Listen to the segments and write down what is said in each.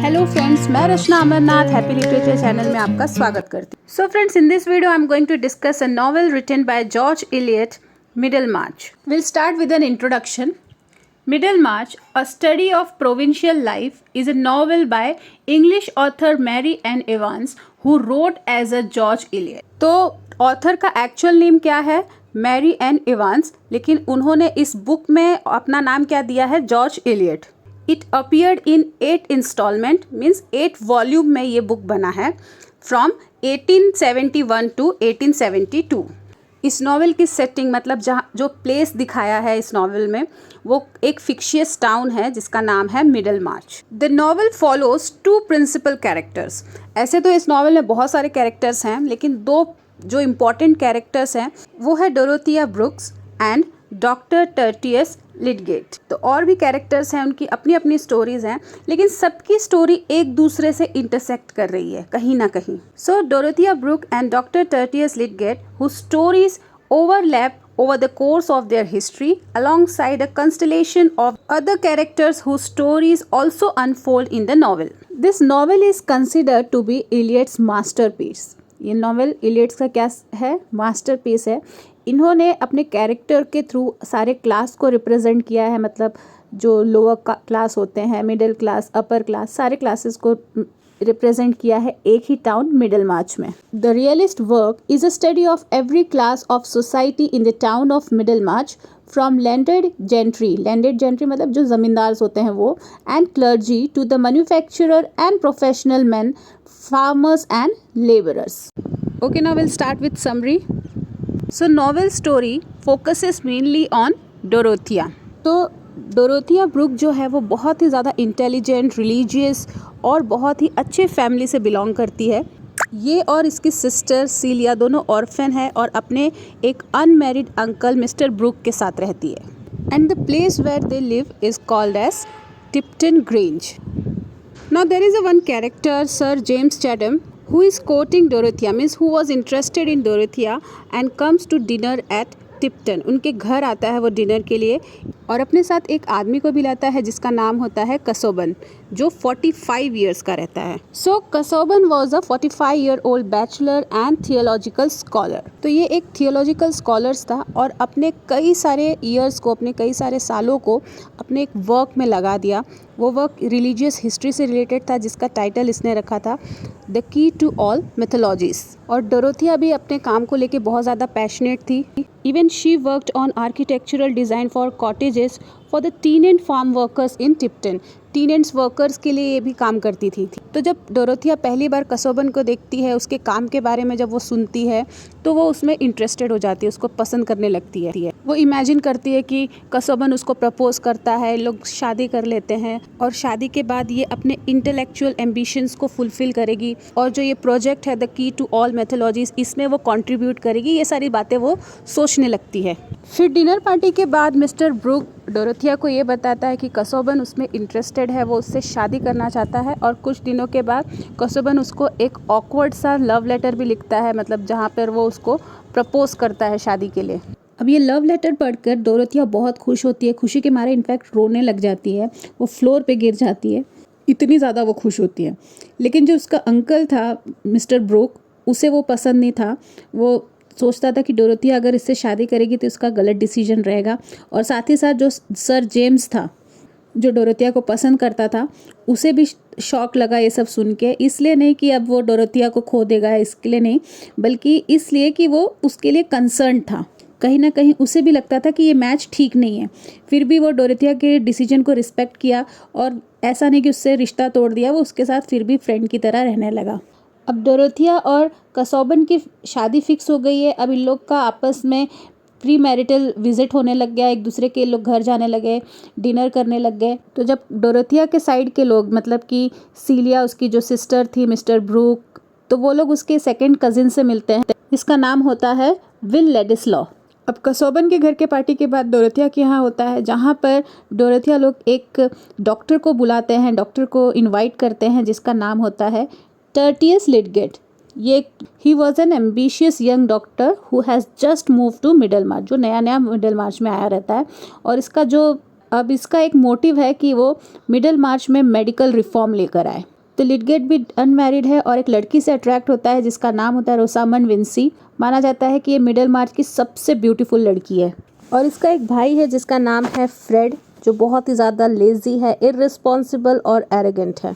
Hello friends, मैं Rachna Amarnath Happy Literature channel में आपका स्वागत करती हूँ। So friends, in this video I am going to discuss a novel written by George Eliot, Middlemarch. We'll start with an introduction. Middlemarch, A Study of Provincial Life, is a novel by English author Mary Ann Evans, who wrote as a George Eliot. तो author का actual name क्या है? Mary N Evans, लेकिन उन्होंने इस book में अपना नाम क्या दिया है? George Eliot. It appeared in 8 installment, means 8 volume में ये बुक बना है, फ्रॉम 1871 टू 1872. इस नॉवल की सेटिंग, मतलब जहाँ जो प्लेस दिखाया है इस नॉवल में, वो एक फिक्शियस टाउन है जिसका नाम है Middlemarch. The novel follows 2 principal characters. ऐसे तो इस नॉवल में बहुत सारे कैरेक्टर्स हैं, लेकिन 2 जो इम्पॉर्टेंट कैरेक्टर्स हैं वो है Dorothea Brooks and doctor Tertius Lydgate. तो और भी कैरेक्टर्स हैं, उनकी अपनी अपनी स्टोरीज हैं, लेकिन सबकी स्टोरी एक दूसरे से इंटरसेक्ट कर रही है कहीं ना कहीं. So Dorothea Brooke and doctor Tertius Lydgate, whose stories overlap over the course of their history, alongside a constellation of other characters whose stories also unfold in the novel. This novel is considered to be Eliot's masterpiece. ये novel Eliot's का क्या है? Masterpiece है. इन्होंने अपने character के through सारे class को रिप्रेजेंट किया है, मतलब जो लोअर क्लास होते हैं, मिडिल क्लास, अपर क्लास, सारे क्लासेस को रिप्रेजेंट किया है एक ही टाउन मिडल मार्च में. The realist work is a study of every class of society in the town of Middlemarch, from landed gentry मतलब जो जमींदार होते हैं वो, and clergy to the manufacturer and professional man, farmers and laborers. Okay, now we'll start with summary. So novel story focuses mainly on Dorothea. तो Dorothea book जो है वो बहुत ही ज़्यादा इंटेलिजेंट, रिलीजियस और बहुत ही अच्छे फैमिली से बिलोंग करती है. ये और इसकी सिस्टर सीलिया दोनों ऑर्फन है और अपने एक अनमैरिड अंकल मिस्टर ब्रुक के साथ रहती है. And the place where they live is called as Tipton Grange. Now there is a one character, Sir James Chatham, who is courting Dorothea, means who was interested in Dorothea and comes to dinner at Tibetan. उनके घर आता है वो dinner के लिए और अपने साथ एक आदमी को भी लाता है जिसका नाम होता है कसोबन, जो 45 ईयर्स का रहता है. So Casaubon was a 45 year old bachelor and theological scholar. तो ये एक थियोलॉजिकल स्कॉलर्स था और अपने कई सारे ईयर्स को, अपने कई सारे सालों को अपने एक वर्क में लगा दिया. वो वर्क रिलीजियस हिस्ट्री से रिलेटेड था, जिसका टाइटल इसने रखा था the key to all mythologies. और डोरोथिया भी अपने काम को लेके बहुत ज़्यादा पैशनेट थी. Even she worked on architectural design for cottages for the tenant farm workers in Tipton. Tenants workers के लिए ये भी काम करती थी. तो जब डोरोथिया पहली बार कसोबन को देखती है, उसके काम के बारे में जब वो सुनती है, तो वो उसमें इंटरेस्टेड हो जाती है, उसको पसंद करने लगती है. वो इमेजिन करती है कि कसोबन उसको प्रपोज करता है, लोग शादी कर लेते हैं और शादी के बाद ये अपने इंटेलेक्चुअल एम्बिशंस को फुलफिल करेगी और जो ये प्रोजेक्ट है the key to all methodologies, इसमें वो कंट्रीब्यूट करेगी. ये सारी बातें वो सोचने लगती है. फिर डिनर पार्टी के बाद मिस्टर ब्रुक डोरोथिया को ये बताता है कि कसोबन उसमें इंटरेस्टेड है, वो उससे शादी करना चाहता है. और कुछ दिनों के बाद कसोबन उसको एक ऑकवर्ड सा लव लेटर भी लिखता है, मतलब जहाँ पर वो उसको प्रपोज करता है शादी के लिए. अब ये लव लेटर पढ़कर डोरोथिया बहुत खुश होती है, खुशी के मारे इनफैक्ट रोने लग जाती है, वो फ्लोर पे गिर जाती है, इतनी ज़्यादा वो खुश होती है. लेकिन जो उसका अंकल था मिस्टर ब्रुक, उसे वो पसंद नहीं था. वो सोचता था कि डोरोथिया अगर इससे शादी करेगी तो इसका गलत डिसीजन रहेगा. और साथ ही साथ जो सर जेम्स था, जो डोरोथिया को पसंद करता था, उसे भी शॉक लगा ये सब सुन के. इसलिए नहीं कि अब वो डोरोथिया को खो देगा, इसके लिए नहीं, बल्कि इसलिए कि वो उसके लिए कंसर्न था. कहीं ना कहीं उसे भी लगता था कि ये मैच ठीक नहीं है. फिर भी वो डोरोथिया के डिसीजन को रिस्पेक्ट किया और ऐसा नहीं कि उससे रिश्ता तोड़ दिया, वो उसके साथ फिर भी फ्रेंड की तरह रहने लगा. अब डोरोथिया और कसोबन की शादी फिक्स हो गई है. अब इन लोग का आपस में प्री मैरिटल विजिट होने लग गया, एक दूसरे के लोग घर जाने लगे, डिनर करने लग गए. तो जब डोरोथिया के साइड के लोग, मतलब कि सीलिया उसकी जो सिस्टर थी मिस्टर ब्रुक, तो वो लोग उसके सेकेंड कजिन से मिलते हैं, इसका नाम होता है विल लेडिस्लॉ. अब कसोबन के घर के पार्टी के बाद डोरोथिया के यहाँ होता है, जहाँ पर डोरोथिया लोग एक डॉक्टर को बुलाते हैं, डॉक्टर को इनवाइट करते हैं, जिसका नाम होता है टर्टियस लिडगेट. ये he was an ambitious young doctor who has just move to Middlemarch, जो नया नया मिडल मार्च में आया रहता है. और इसका एक मोटिव है कि वो मिडल मार्च में मेडिकल रिफॉर्म लेकर आए. तो लिडगेट भी अनमैरिड है और एक लड़की से अट्रैक्ट होता है जिसका नाम होता है रोसामंड विंसी। माना जाता है कि ये मिडलमार्च की सबसे ब्यूटीफुल लड़की है। और इसका एक भाई है जिसका नाम है फ्रेड, जो बहुत ही ज़्यादा लेज़ी है, इररिस्पॉन्सिबल और एरोगेंट है।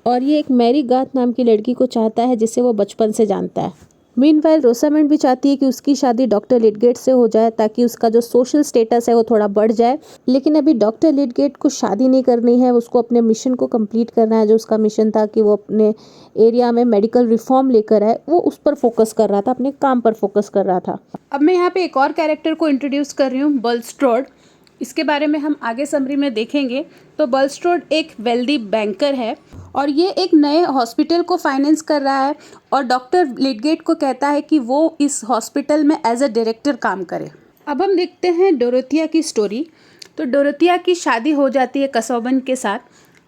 और ये एक मैरी गाथ नाम की लड़की को चाहता है जिसे वो बचपन से जानता है। मीनवाइल रोसामंड भी चाहती है कि उसकी शादी डॉक्टर लिडगेट से हो जाए ताकि उसका जो सोशल स्टेटस है वो थोड़ा बढ़ जाए। लेकिन अभी डॉक्टर लिडगेट को शादी नहीं करनी है, उसको अपने मिशन को कंप्लीट करना है। जो उसका मिशन था कि वो अपने एरिया में मेडिकल रिफॉर्म लेकर आए, वो उस पर फोकस कर रहा था, अपने काम पर फोकस कर रहा था। अब मैं यहाँ पे एक और कैरेक्टर को इंट्रोड्यूस कर रही हूँ, बल्स्ट्रोड। इसके बारे में हम आगे समरी में देखेंगे। तो बल्स्ट्रोड एक वेल्दी बैंकर है और ये एक नए हॉस्पिटल को फाइनेंस कर रहा है और डॉक्टर लिडगेट को कहता है कि वो इस हॉस्पिटल में एज अ डायरेक्टर काम करे। अब हम देखते हैं डोरोथिया की स्टोरी। तो डोरोथिया की शादी हो जाती है कसोबन के साथ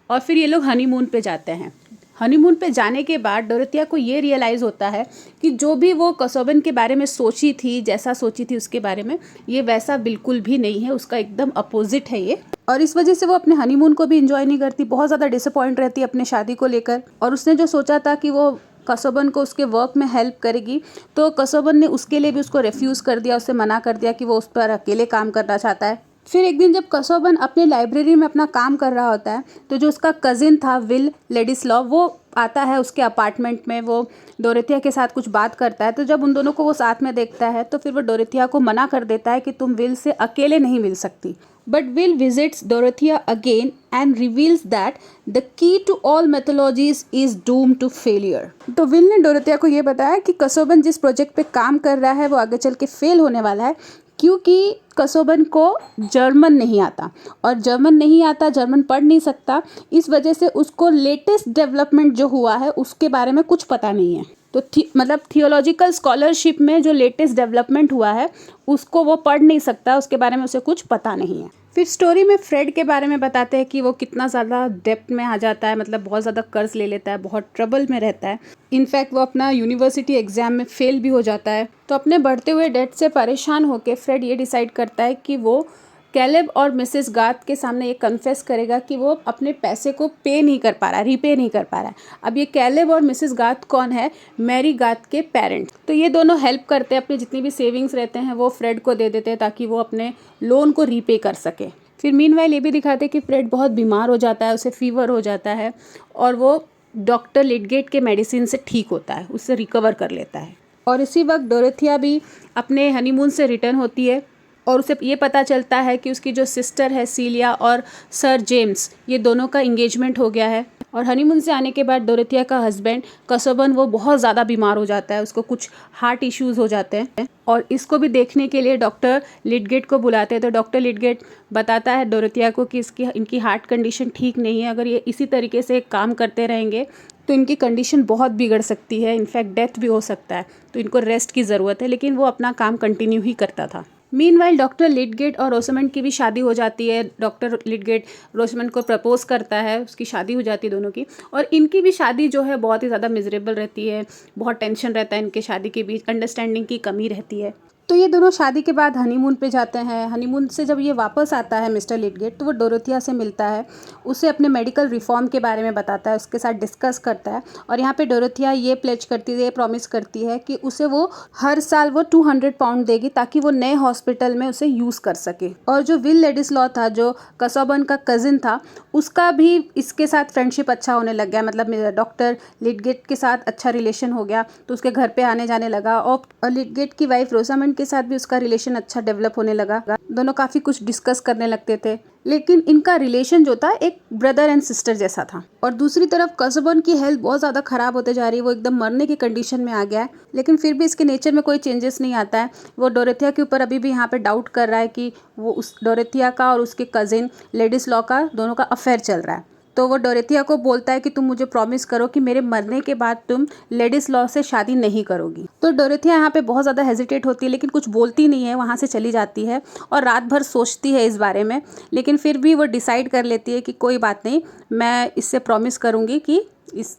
और फिर ये लोग हनीमून पे जाते हैं। हनीमून पे जाने के बाद डोरोथिया को ये रियलाइज़ होता है कि जो भी वो कसोबन के बारे में सोची थी, जैसा सोची थी उसके बारे में, ये वैसा बिल्कुल भी नहीं है, उसका एकदम अपोजिट है ये। और इस वजह से वो अपने हनीमून को भी इंजॉय नहीं करती, बहुत ज़्यादा डिसअपॉइंट रहती है अपने शादी को लेकर। और उसने जो सोचा था कि वो कसोबन को उसके वर्क में हेल्प करेगी, तो कसोबन ने उसके लिए भी उसको रिफ्यूज़ कर दिया, उससे मना कर दिया कि वो उस पर अकेले काम करना चाहता है। फिर एक दिन जब कसोबन अपने लाइब्रेरी में अपना काम कर रहा होता है तो जो उसका कज़िन था विल लेडिस्लॉ, वो आता है उसके अपार्टमेंट में। वो डोरोथिया के साथ कुछ बात करता है। तो जब उन दोनों को वो साथ में देखता है तो फिर वो डोरोथिया को मना कर देता है कि तुम विल से अकेले नहीं मिल सकती। But Will visits Dorothea again and reveals that the key to all mythologies is doom to failure. तो विल ने डोरोथिया को ये बताया कि कसोबन जिस प्रोजेक्ट पे काम कर रहा है वो आगे चल के फेल होने वाला है, क्योंकि कसोबन को जर्मन नहीं आता और जर्मन पढ़ नहीं सकता। इस वजह से उसको लेटेस्ट डेवलपमेंट जो हुआ है उसके बारे में कुछ पता नहीं है। तो मतलब थियोलॉजिकल स्कॉलरशिप में जो लेटेस्ट डेवलपमेंट हुआ है उसको वो पढ़ नहीं सकता, उसके बारे में उसे कुछ पता नहीं है। फिर स्टोरी में फ्रेड के बारे में बताते हैं कि वो कितना ज़्यादा डेप्थ में आ जाता है, मतलब बहुत ज़्यादा कर्ज ले लेता है, बहुत ट्रबल में रहता है। इनफैक्ट वो अपना यूनिवर्सिटी एग्ज़ाम में फेल भी हो जाता है। तो अपने बढ़ते हुए डेट से परेशान होकर फ्रेड ये डिसाइड करता है कि वो कैलेब और मिसेस गाथ के सामने ये कन्फेस करेगा कि वो अपने पैसे को रीपे नहीं कर पा रहा है। अब ये कैलेब और मिसेस गाथ कौन है? मैरी गाथ के पेरेंट्स। तो ये दोनों हेल्प करते हैं, अपने जितनी भी सेविंग्स रहते हैं वो फ्रेड को दे देते हैं ताकि वो अपने लोन को रीपे कर सके। फिर मीनवाइल ये भी दिखाते हैं कि फ्रेड बहुत बीमार हो जाता है, उसे फीवर हो जाता है और वो डॉक्टर लिडगेट के मेडिसिन से ठीक होता है, उससे रिकवर कर लेता है। और इसी वक्त डोरोथिया भी अपने हनीमून से रिटर्न होती है और उसे ये पता चलता है कि उसकी जो सिस्टर है सीलिया और सर जेम्स, ये दोनों का इंगेजमेंट हो गया है। और हनीमून से आने के बाद डोरोथिया का हस्बैंड कसोबन वो बहुत ज़्यादा बीमार हो जाता है, उसको कुछ हार्ट इश्यूज़ हो जाते हैं और इसको भी देखने के लिए डॉक्टर लिडगेट को बुलाते हैं। तो डॉक्टर लिडगेट बताता है डोरोथिया को कि इनकी हार्ट कंडीशन ठीक नहीं है, अगर ये इसी तरीके से काम करते रहेंगे तो इनकी कंडीशन बहुत बिगड़ सकती है, इनफैक्ट डेथ भी हो सकता है, तो इनको रेस्ट की ज़रूरत है। लेकिन वो अपना काम कंटिन्यू ही करता था। मीनवाइल डॉक्टर लिडगेट और रोसामंड की भी शादी हो जाती है। डॉक्टर लिडगेट रोसामंड को प्रपोज करता है, उसकी शादी हो जाती है दोनों की। और इनकी भी शादी जो है बहुत ही ज़्यादा मिजरेबल रहती है, बहुत टेंशन रहता है इनके शादी के बीच, अंडरस्टैंडिंग की कमी रहती है। तो ये दोनों शादी के बाद हनीमून पे जाते हैं। हनीमून से जब ये वापस आता है मिस्टर लिडगेट, तो वो डोरोथिया से मिलता है, उसे अपने मेडिकल रिफॉर्म के बारे में बताता है, उसके साथ डिस्कस करता है। और यहाँ पे डोरोथिया ये प्लेज करती है, ये प्रॉमिस करती है कि उसे वो हर साल वो 200 पाउंड देगी ताकि वो नए हॉस्पिटल में उसे यूज़ कर सके। और जो विल लेडिस्लॉ था, जो कसोबन का कज़िन था, उसका भी इसके साथ फ्रेंडशिप अच्छा होने लग गया, मतलब डॉक्टर लिडगेट के साथ अच्छा रिलेशन हो गया, तो उसके घर पे आने जाने लगा। और लिडगेट की वाइफ रोसामंड के साथ भी उसका रिलेशन अच्छा डेवलप होने लगा। दोनों काफ़ी कुछ डिस्कस करने लगते थे, लेकिन इनका रिलेशन जो था एक ब्रदर एंड सिस्टर जैसा था। और दूसरी तरफ कसोबन की हेल्थ बहुत ज़्यादा ख़राब होते जा रही है, वो एकदम मरने की कंडीशन में आ गया है। लेकिन फिर भी इसके नेचर में कोई चेंजेस नहीं आता है। वो डोरोथिया के ऊपर अभी भी यहाँ पे डाउट कर रहा है कि वो उस डोरोथिया का और उसके कज़िन लेडिस्लॉ का दोनों का अफेयर चल रहा है। तो वो डोरोथिया को बोलता है कि तुम मुझे प्रॉमिस करो कि मेरे मरने के बाद तुम लेडिस्लॉ से शादी नहीं करोगी। तो डोरोथिया यहाँ पे बहुत ज़्यादा हेजिटेट होती है, लेकिन कुछ बोलती नहीं है, वहाँ से चली जाती है और रात भर सोचती है इस बारे में। लेकिन फिर भी वो डिसाइड कर लेती है कि कोई बात नहीं, मैं इससे प्रॉमिस करूँगी कि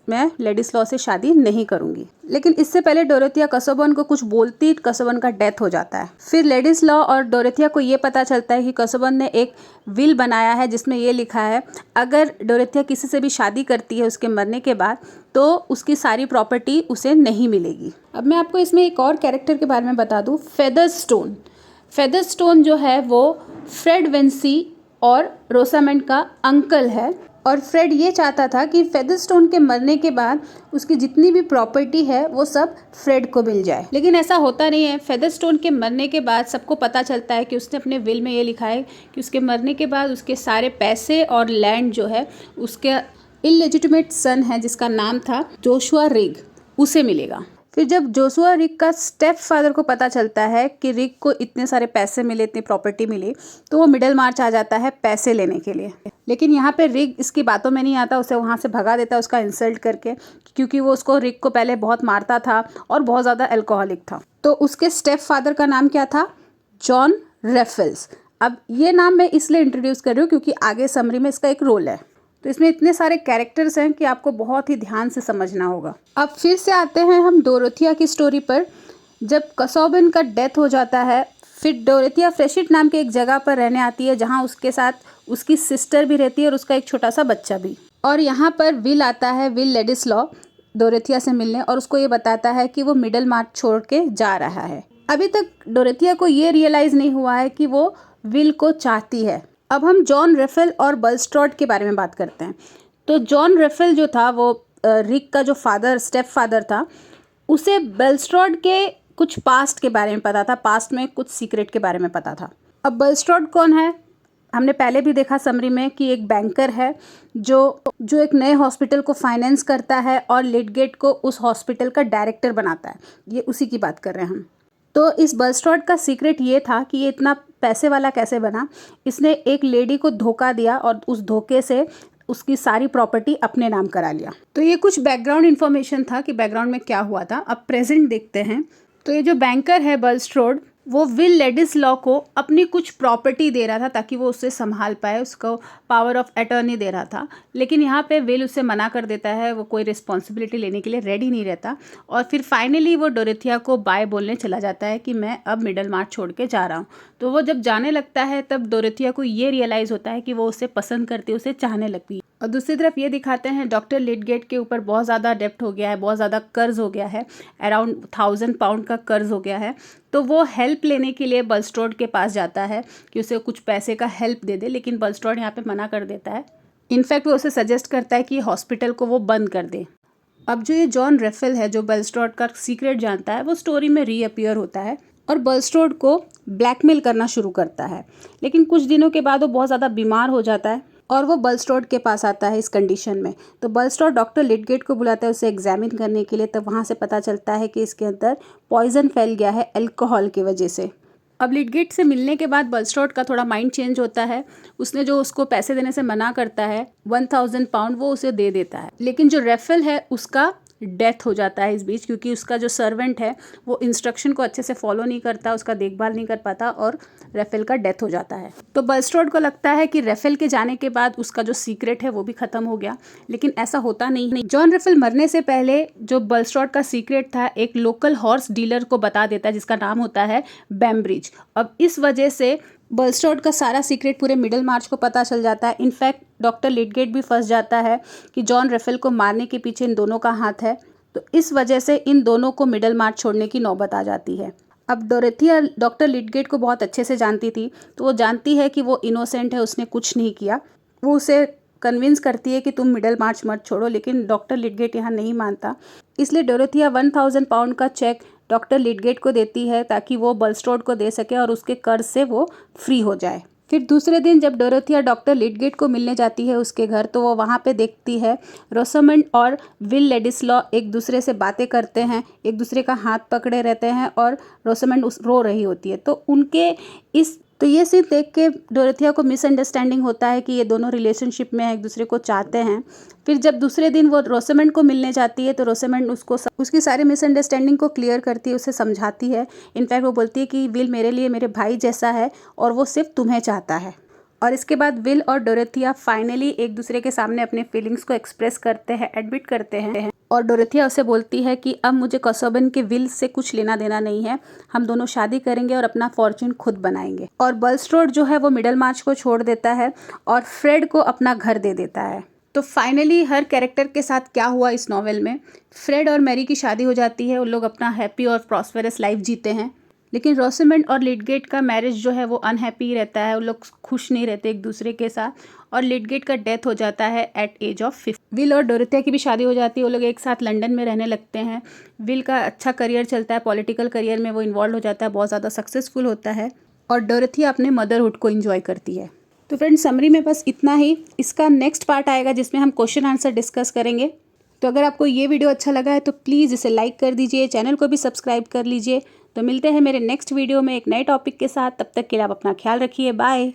मैं लेडिस्लॉ से शादी नहीं करूंगी। लेकिन इससे पहले डोरेथिया कैसाउबर्न को कुछ बोलती, कैसाउबर्न का डेथ हो जाता है। फिर लेडिस्लॉ और डोरेथिया को ये पता चलता है कि कैसाउबर्न ने एक विल बनाया है जिसमें ये लिखा है अगर डोरेथिया किसी से भी शादी करती है उसके मरने के बाद तो उसकी सारी प्रॉपर्टी उसे नहीं मिलेगी। अब मैं आपको इसमें एक और कैरेक्टर के बारे में बता दूं, फेदरस्टोन। फेदरस्टोन जो है वो फ्रेड विंसी और रोसामेंड का अंकल है और फ्रेड ये चाहता था कि फेदरस्टोन के मरने के बाद उसकी जितनी भी प्रॉपर्टी है वो सब फ्रेड को मिल जाए, लेकिन ऐसा होता नहीं है। फेदरस्टोन के मरने के बाद सबको पता चलता है कि उसने अपने विल में ये लिखा है कि उसके मरने के बाद उसके सारे पैसे और लैंड जो है उसके इलेजिटिमेट सन है जिसका नाम था जोशुआ रिग, उसे मिलेगा। फिर जब जोशुआ रिग का स्टेप फादर को पता चलता है कि रिग को इतने सारे पैसे मिले, इतनी प्रॉपर्टी मिली, तो वो मिडल मार्च आ जाता है पैसे लेने के लिए। लेकिन यहाँ पे रिग इसकी बातों में नहीं आता, उसे वहाँ से भगा देता है उसका इंसल्ट करके, क्योंकि वो उसको रिग को पहले बहुत मारता था और बहुत ज़्यादा अल्कोहलिक था। तो उसके स्टेप फादर का नाम क्या था? John Raffles. अब ये नाम मैं इसलिए इंट्रोड्यूस कर रही हूँ क्योंकि आगे समरी में इसका एक रोल है। तो इसमें इतने सारे कैरेक्टर्स हैं कि आपको बहुत ही ध्यान से समझना होगा। अब फिर से आते हैं हम डोरेथिया की स्टोरी पर। जब कैसाउबर्न का डेथ हो जाता है फिर डोरेथिया फ्रेशिट नाम के एक जगह पर रहने आती है जहाँ उसके साथ उसकी सिस्टर भी रहती है और उसका एक छोटा सा बच्चा भी। और यहाँ पर विल आता है, विल लेडिस्लॉ डोरेथिया से मिलने, और उसको ये बताता है कि वो मिडल मार्च छोड़ के जा रहा है। अभी तक डोरेथिया को ये रियलाइज़ नहीं हुआ है कि वो विल को चाहती है। अब हम जॉन रेफेल और बलस्ट्रॉड के बारे में बात करते हैं। तो जॉन रेफेल जो था वो रिक का जो फादर, स्टेप फादर था, उसे बलस्ट्रॉड के कुछ पास्ट के बारे में पता था, पास्ट में कुछ सीक्रेट के बारे में पता था। अब बलस्ट्रॉड कौन है? हमने पहले भी देखा समरी में कि एक बैंकर है जो एक नए हॉस्पिटल को फाइनेंस करता है और लिडगेट को उस हॉस्पिटल का डायरेक्टर बनाता है। ये उसी की बात कर रहे हैं हम। तो इस बलस्ट्रॉड का सीक्रेट ये था कि ये इतना पैसे वाला कैसे बना। इसने एक लेडी को धोखा दिया और उस धोखे से उसकी सारी प्रॉपर्टी अपने नाम करा लिया। तो ये कुछ बैकग्राउंड इन्फॉर्मेशन था कि बैकग्राउंड में क्या हुआ था। अब प्रेजेंट देखते हैं। तो ये जो बैंकर है बलस्ट्रॉड, वो विल लेडिस्लॉ को अपनी कुछ प्रॉपर्टी दे रहा था ताकि वो उससे संभाल पाए, उसको पावर ऑफ अटर्नी दे रहा था। लेकिन यहाँ पे विल उसे मना कर देता है, वो कोई रिस्पॉन्सिबिलिटी लेने के लिए रेडी नहीं रहता। और फिर फाइनली वो डोरेथिया को बाय बोलने चला जाता है कि मैं अब मिडल मार्च छोड़ के जा रहा हूँ। तो वो जब जाने लगता है तब डोरेथिया को ये रियलाइज़ होता है कि वो उसे पसंद करती है, उसे चाहने लगती है। और दूसरी तरफ ये दिखाते हैं डॉक्टर लिडगेट के ऊपर बहुत ज़्यादा डेप्ट हो गया है, बहुत ज़्यादा कर्ज हो गया है, अराउंड 1000 पाउंड का कर्ज हो गया है। तो वो हेल्प लेने के लिए बलस्ट्रॉड के पास जाता है कि उसे कुछ पैसे का हेल्प दे दे, लेकिन बलस्ट्रॉड यहाँ पे मना कर देता है। इनफैक्ट वो उसे सजेस्ट करता है कि हॉस्पिटल को वो बंद कर दे। अब जो ये जॉन रेफेल है जो बलस्ट्रॉड का सीक्रेट जानता है, वो स्टोरी में रीअपियर होता है और बलस्ट्रॉड को ब्लैकमेल करना शुरू करता है। लेकिन कुछ दिनों के बाद वो बहुत ज़्यादा बीमार हो जाता है और वो बलस्ट्रॉड के पास आता है इस कंडीशन में। तो बलस्ट्रॉड डॉक्टर लिडगेट को बुलाता है उसे एग्जामिन करने के लिए। तब वहाँ से पता चलता है कि इसके अंदर पॉइजन फैल गया है अल्कोहल की वजह से। अब लिडगेट से मिलने के बाद बलस्ट्रॉड का थोड़ा माइंड चेंज होता है। उसने जो उसको पैसे देने से मना करता है 1000 पाउंड, वो उसे दे देता है। लेकिन जो रेफेल है उसका डेथ हो जाता है इस बीच, क्योंकि उसका जो सर्वेंट है वो इंस्ट्रक्शन को अच्छे से फॉलो नहीं करता, उसका देखभाल नहीं कर पाता और रेफेल का डेथ हो जाता है। तो बलस्ट्रॉड को लगता है कि रेफेल के जाने के बाद उसका जो सीक्रेट है वो भी खत्म हो गया, लेकिन ऐसा होता नहीं। जॉन रेफेल मरने से पहले जो बलस्ट्रॉड का सीक्रेट था एक लोकल हॉर्स डीलर को बता देता है जिसका नाम होता है बैम्ब्रिज। अब इस वजह से बलस्ट्रॉड का सारा सीक्रेट पूरे मिडल मार्च को पता चल जाता है। इनफैक्ट डॉक्टर लिडगेट भी फंस जाता है कि जॉन रेफेल को मारने के पीछे इन दोनों का हाथ है। तो इस वजह से इन दोनों को मिडल मार्च छोड़ने की नौबत आ जाती है। अब डोरेथिया डॉक्टर लिडगेट को बहुत अच्छे से जानती थी, तो वो जानती है कि वो इनोसेंट है, उसने कुछ नहीं किया। वो उसे कन्विंस करती है कि तुम मिडल मार्च मत छोड़ो, लेकिन डॉक्टर लिडगेट यहाँ नहीं मानता। इसलिए डोरेथिया 1000 पाउंड का चेक डॉक्टर लिडगेट को देती है ताकि वो बलस्ट्रॉड को दे सके और उसके कर्ज से वो फ्री हो जाए। फिर दूसरे दिन जब डोरेथिया डॉक्टर लिडगेट को मिलने जाती है उसके घर, तो वो वहाँ पे देखती है रोसामेंड और विल लेडिस्लॉ एक दूसरे से बातें करते हैं, एक दूसरे का हाथ पकड़े रहते हैं और रोसामेंड रो रही होती है। तो ये सीन देख के डोरेथिया को मिसअंडरस्टैंडिंग होता है कि ये दोनों रिलेशनशिप में एक दूसरे को चाहते हैं। फिर जब दूसरे दिन वो रोसामेंड को मिलने जाती है तो रोसामेंड उसकी सारी मिसअंडरस्टैंडिंग को क्लियर करती है, उसे समझाती है। इनफैक्ट वो बोलती है कि विल मेरे लिए मेरे भाई जैसा है और वो सिर्फ तुम्हें चाहता है। और इसके बाद विल और डोरेथिया फाइनली एक दूसरे के सामने अपने फीलिंग्स को एक्सप्रेस करते हैं, एडमिट करते हैं। और डोरेथिया उसे बोलती है कि अब मुझे कॉसोबन के विल से कुछ लेना देना नहीं है, हम दोनों शादी करेंगे और अपना फॉर्च्यून खुद बनाएंगे। और बलस्ट्रोड जो है वो मिडलमार्च को छोड़ देता है और फ्रेड को अपना घर दे देता है। तो फाइनली हर कैरेक्टर के साथ क्या हुआ इस नॉवेल में, फ्रेड और मैरी की शादी हो जाती है, उन लोग अपना हैप्पी और प्रॉस्पेरस लाइफ जीते हैं। लेकिन रोसेमंड और लिडगेट का मैरिज जो है वो अनहैप्पी रहता है, उन लोग खुश नहीं रहते एक दूसरे के साथ, और लिडगेट का डेथ हो जाता है एट एज ऑफ 50। विल और डोरेथिया की भी शादी हो जाती है, वो लोग एक साथ लंदन में रहने लगते हैं। विल का अच्छा करियर चलता है, पॉलिटिकल करियर में वो इन्वॉल्व हो जाता है, बहुत ज़्यादा सक्सेसफुल होता है, और डोरेथिया अपने मदरहुड को एंजॉय करती है। तो फ्रेंड्स, समरी में बस इतना ही। इसका नेक्स्ट पार्ट आएगा जिसमें हम क्वेश्चन आंसर डिस्कस करेंगे। तो अगर आपको ये वीडियो अच्छा लगा है तो प्लीज़ इसे लाइक कर दीजिए, चैनल को भी सब्सक्राइब कर लीजिए। तो मिलते हैं मेरे नेक्स्ट वीडियो में एक नए टॉपिक के साथ। तब तक के लिए आप अपना ख्याल रखिए। बाय।